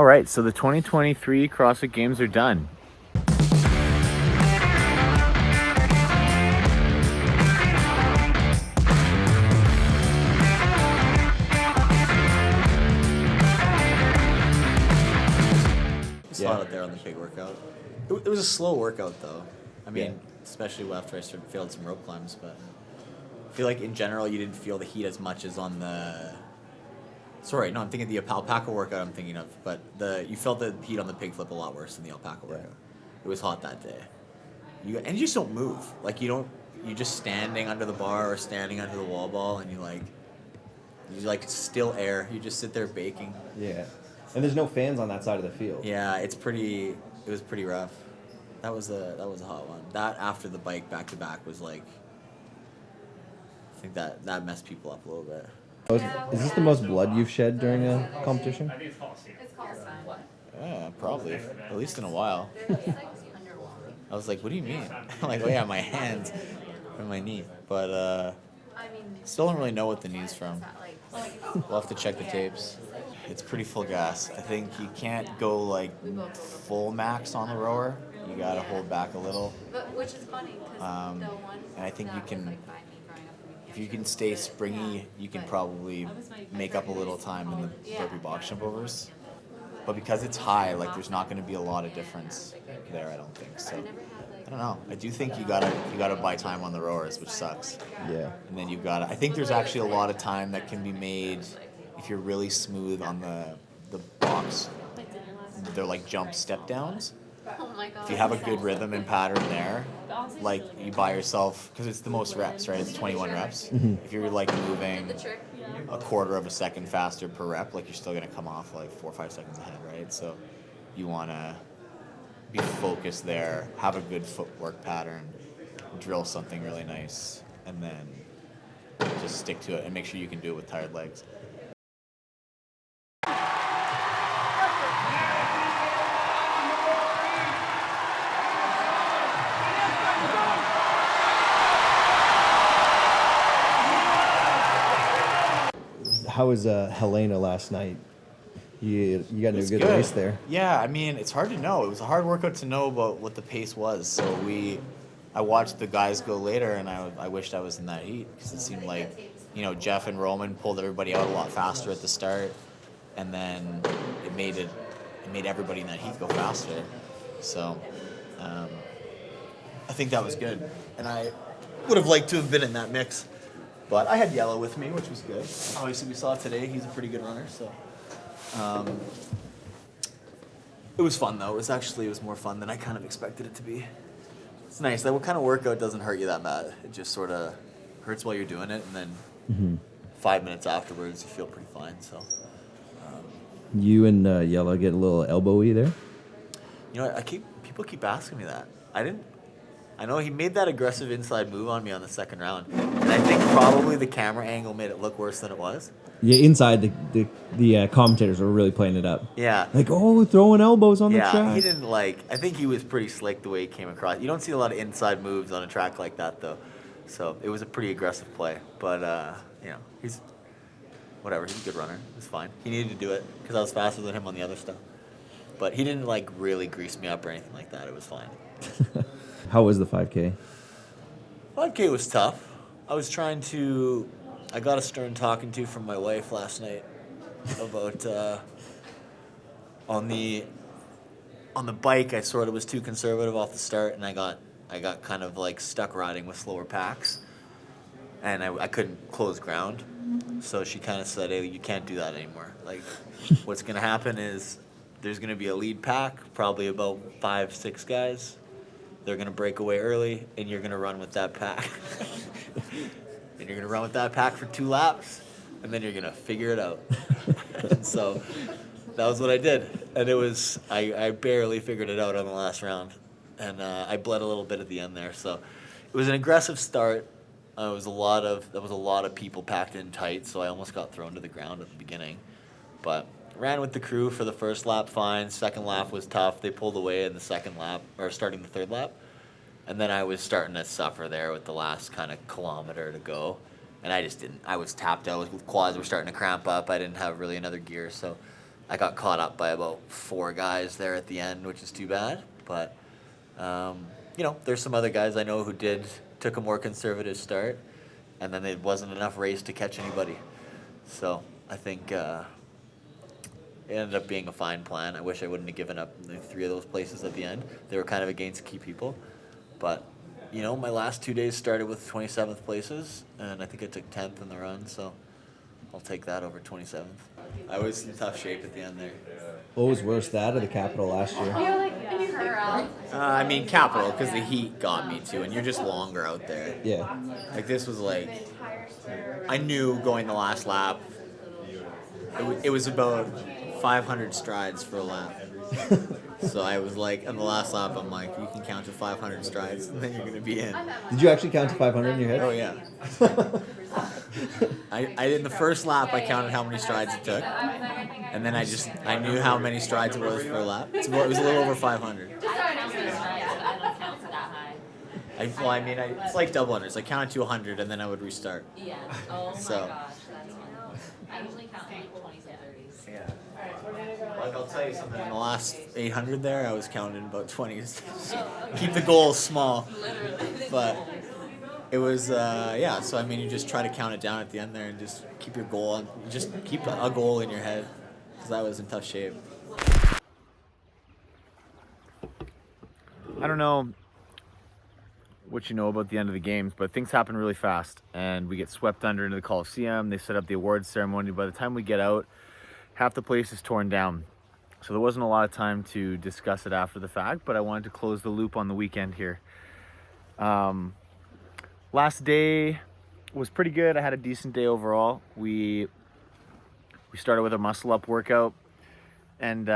All right, so the 2023 CrossFit Games are done. It's hot out there on the big workout. It was a slow workout though. I mean, especially after I failed some rope climbs, but I feel like in general you didn't feel the heat as much as on the. Sorry, no, I'm thinking the alpaca workout I'm thinking of, but you felt the heat on the pig flip a lot worse than the alpaca workout. It was hot that day. You just don't move. Like you're just standing under the bar or standing under the wall ball, and you still air. You just sit there baking. Yeah, and there's no fans on that side of the field. Yeah, it was pretty rough. That was a hot one. That after the bike back to back was like, I think that messed people up a little bit. Is this the most blood you've shed during a competition? Yeah, probably. At least in a while. I was like, what do you mean? I'm like, oh yeah, my hands and my knee. But still don't really know what the knee's from. We'll have to check the tapes. It's pretty full gas. I think you can't go like full max on the rower. You gotta hold back a little. Which is funny because the one. And I think you can. If you can stay springy, you can probably make up a little time in the burpee box jump overs. But because it's high, like there's not going to be a lot of difference there, I don't think. So I don't know. I do think you gotta buy time on the rowers, which sucks. Yeah. And then I think there's actually a lot of time that can be made if you're really smooth on the box. They're like jump step downs. Oh my God. If you have a good rhythm and pattern there, like you buy yourself, because it's the most reps, right? It's 21 reps. Mm-hmm. If you're like moving a quarter of a second faster per rep, like you're still going to come off like 4 or 5 seconds ahead, right? So you want to be focused there, have a good footwork pattern, drill something really nice, and then just stick to it and make sure you can do it with tired legs. How was Helena last night? You got into a good race there. Yeah, I mean, it's hard to know. It was a hard workout to know about what the pace was. So I watched the guys go later, and I wished I was in that heat because it seemed like, Jeff and Roman pulled everybody out a lot faster at the start, and then it made everybody in that heat go faster. So I think that was good, and I would have liked to have been in that mix. But I had Yellow with me, which was good. Obviously, we saw today he's a pretty good runner, so it was fun though. It was more fun than I kind of expected it to be. It's nice. That kind of workout doesn't hurt you that bad. It just sort of hurts while you're doing it, and then 5 minutes afterwards, you feel pretty fine. So you and Yellow get a little elbowy there. People keep asking me that. I know he made that aggressive inside move on me on the second round, and I think probably the camera angle made it look worse than it was. Yeah, inside the commentators were really playing it up. Yeah. Like, throwing elbows on the track. Yeah, he didn't I think he was pretty slick the way he came across. You don't see a lot of inside moves on a track like that, though. So it was a pretty aggressive play. But, he's a good runner. It was fine. He needed to do it because I was faster than him on the other stuff. But he didn't, really grease me up or anything like that. It was fine. How was the 5K? 5K was tough. I got a stern talking to from my wife last night about on the bike. I sort of was too conservative off the start, and I got kind of stuck riding with slower packs, and I couldn't close ground. So she kind of said, "Hey, you can't do that anymore. What's going to happen is there's going to be a lead pack, probably about 5-6 guys. They're going to break away early, and you're going to run with that pack." And you're going to run with that pack for 2 laps, and then you're going to figure it out. And so that was what I did. And it was, I barely figured it out on the last round. And I bled a little bit at the end there. So it was an aggressive start. There was a lot of people packed in tight, so I almost got thrown to the ground at the beginning. But ran with the crew for the first lap fine. Second lap was tough. They pulled away in the second lap, or starting the third lap. And then I was starting to suffer there with the last kind of kilometer to go. And I just didn't. I was tapped out. Quads were starting to cramp up. I didn't have really another gear. So I got caught up by about 4 guys there at the end, which is too bad. But there's some other guys I know who took a more conservative start, and then it wasn't enough race to catch anybody. So I think it ended up being a fine plan. I wish I wouldn't have given up the 3 of those places at the end. They were kind of against key people. But, my last 2 days started with 27th places, and I think I took 10th in the run, so I'll take that over 27th. I was in tough shape at the end there. What was worse, that or the Capital last year? Capital, because the heat got me too, and you're just longer out there. Yeah. Like, this was like, I knew going the last lap, it was about 500 strides for a lap. So I was like, on the last lap, I'm like, you can count to 500 strides, and then you're going to be in. Did you actually count to 500 in your head? Oh, yeah. I in the first lap, I counted how many strides it took, and then I knew how many strides it was for a lap. It was a little over 500. It's like double unders. I counted to 100, and then I would restart. Yeah. Oh my So. gosh, that's I usually count like 20s and 30s. Yeah. Like, I'll tell you something. In the last 800 there, I was counting about 20s. Keep the goals small. Literally. But it was, so you just try to count it down at the end there and just keep your goal on. Just keep a goal in your head, because I was in tough shape. I don't know what you know about the end of the games, but things happen really fast, and we get swept under into the Coliseum. They set up the awards ceremony. By the time we get out, half the place is torn down. So there wasn't a lot of time to discuss it after the fact, but I wanted to close the loop on the weekend here. Last day was pretty good. I had a decent day overall. We started with a muscle up workout, and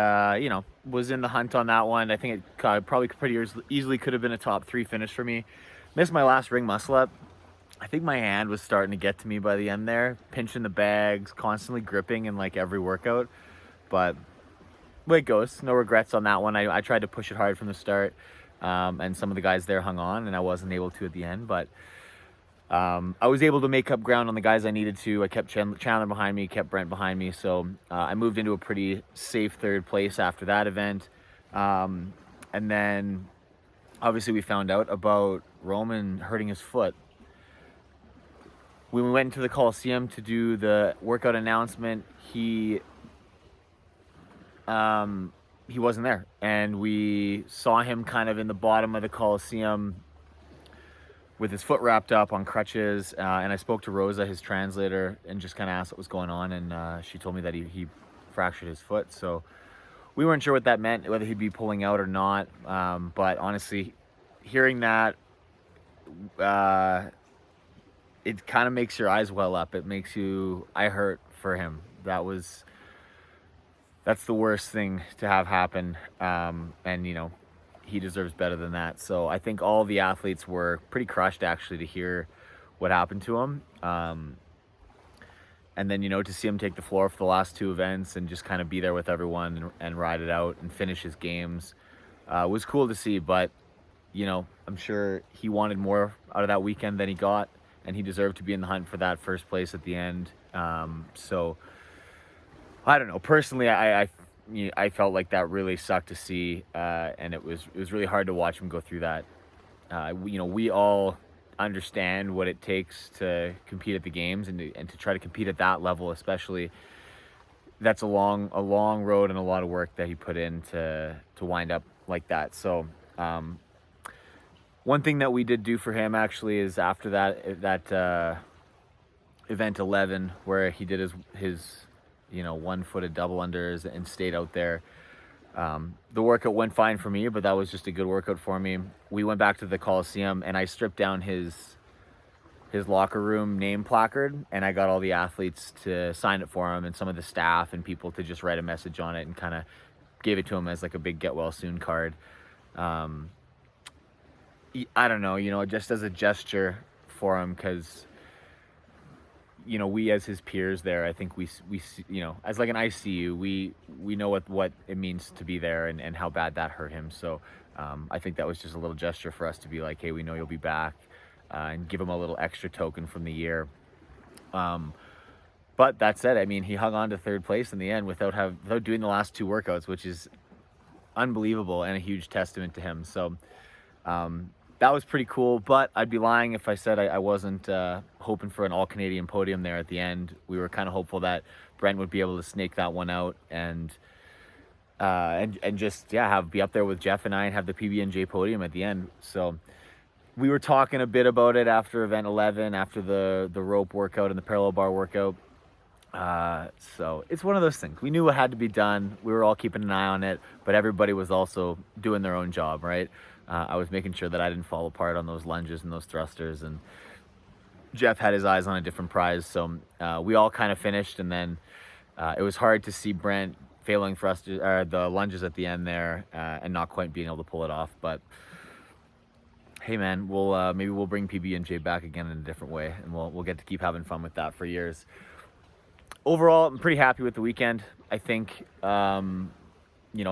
was in the hunt on that one. I think it probably pretty easily could have been a top 3 finish for me. Missed my last ring muscle up. I think my hand was starting to get to me by the end there, pinching the bags, constantly gripping in like every workout. But way it goes. No regrets on that one. I tried to push it hard from the start, and some of the guys there hung on, and I wasn't able to at the end. But I was able to make up ground on the guys I needed to. I kept Chandler behind me, kept Brent behind me. So I moved into a pretty safe 3rd place after that event. And then obviously we found out about Roman hurting his foot. When we went into the Coliseum to do the workout announcement, he wasn't there. And we saw him kind of in the bottom of the Coliseum with his foot wrapped up on crutches, and I spoke to Rosa, his translator, and just kind of asked what was going on, and she told me that he fractured his foot. So we weren't sure what that meant, whether he'd be pulling out or not, but honestly, hearing that, it kind of makes your eyes well up. It makes I hurt for him. That's the worst thing to have happen, and he deserves better than that. So I think all the athletes were pretty crushed actually to hear what happened to him. And then, to see him take the floor for the last 2 events and just kind of be there with everyone and ride it out and finish his games was cool to see. But, I'm sure he wanted more out of that weekend than he got, and he deserved to be in the hunt for that 1st place at the end. So I don't know. Personally, I felt like that really sucked to see, and it was really hard to watch him go through that. We all understand what it takes to compete at the games and to try to compete at that level, especially. That's a long road and a lot of work that he put in to wind up like that. So one thing that we did do for him actually is after that event 11, where he did his 1-footed double unders and stayed out there. The workout went fine for me, but that was just a good workout for me. We went back to the Coliseum, and I stripped down his locker room name placard, and I got all the athletes to sign it for him, and some of the staff and people to just write a message on it, and kind of gave it to him as like a big get well soon card. I don't know, just as a gesture for him, because we as his peers there, I think we as like an ICU, we know what it means to be there and how bad that hurt him. So I think that was just a little gesture for us to be like, hey, we know you'll be back, and give him a little extra token from the year. But that said, I mean, he hung on to third place in the end without doing the last 2 workouts, which is unbelievable and a huge testament to him. So that was pretty cool, but I'd be lying if I said I wasn't hoping for an all-Canadian podium there at the end. We were kind of hopeful that Brent would be able to snake that one out and just, yeah, be up there with Jeff and I and have the PB&J podium at the end. So we were talking a bit about it after event 11, after the rope workout and the parallel bar workout. So it's one of those things. We knew what had to be done. We were all keeping an eye on it, but everybody was also doing their own job, right? I was making sure that I didn't fall apart on those lunges and those thrusters, and Jeff had his eyes on a different prize. So we all kind of finished, and then it was hard to see Brent failing the lunges at the end there and not quite being able to pull it off. But hey, man, maybe we'll bring PB&J back again in a different way, and we'll get to keep having fun with that for years. Overall, I'm pretty happy with the weekend. I think, I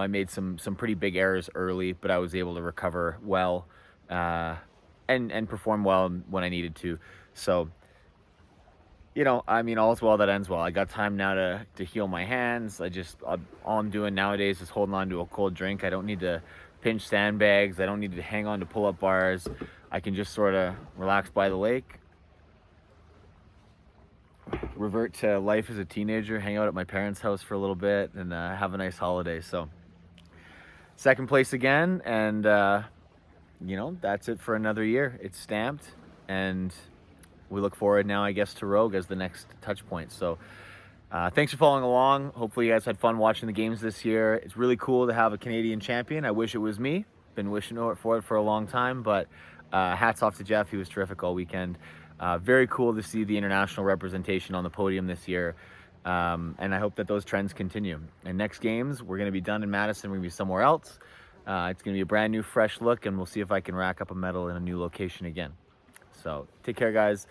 made some pretty big errors early, but I was able to recover well and perform well when I needed to. So, all's well that ends well. I got time now to heal my hands. All I'm doing nowadays is holding on to a cold drink. I don't need to pinch sandbags. I don't need to hang on to pull-up bars. I can just sort of relax by the lake, revert to life as a teenager, hang out at my parents' house for a little bit, and have a nice holiday. So second place again, and that's it for another year. It's stamped, and we look forward now, I guess, to Rogue as the next touch point. So thanks for following along. Hopefully you guys had fun watching the games this year. It's really cool to have a Canadian champion. I wish it was me. Been wishing for it for a long time, but hats off to Jeff. He was terrific all weekend. Very cool to see the international representation on the podium this year. And I hope that those trends continue. And next games, we're going to be done in Madison. We're going to be somewhere else. It's going to be a brand new, fresh look, and we'll see if I can rack up a medal in a new location again. So take care, guys.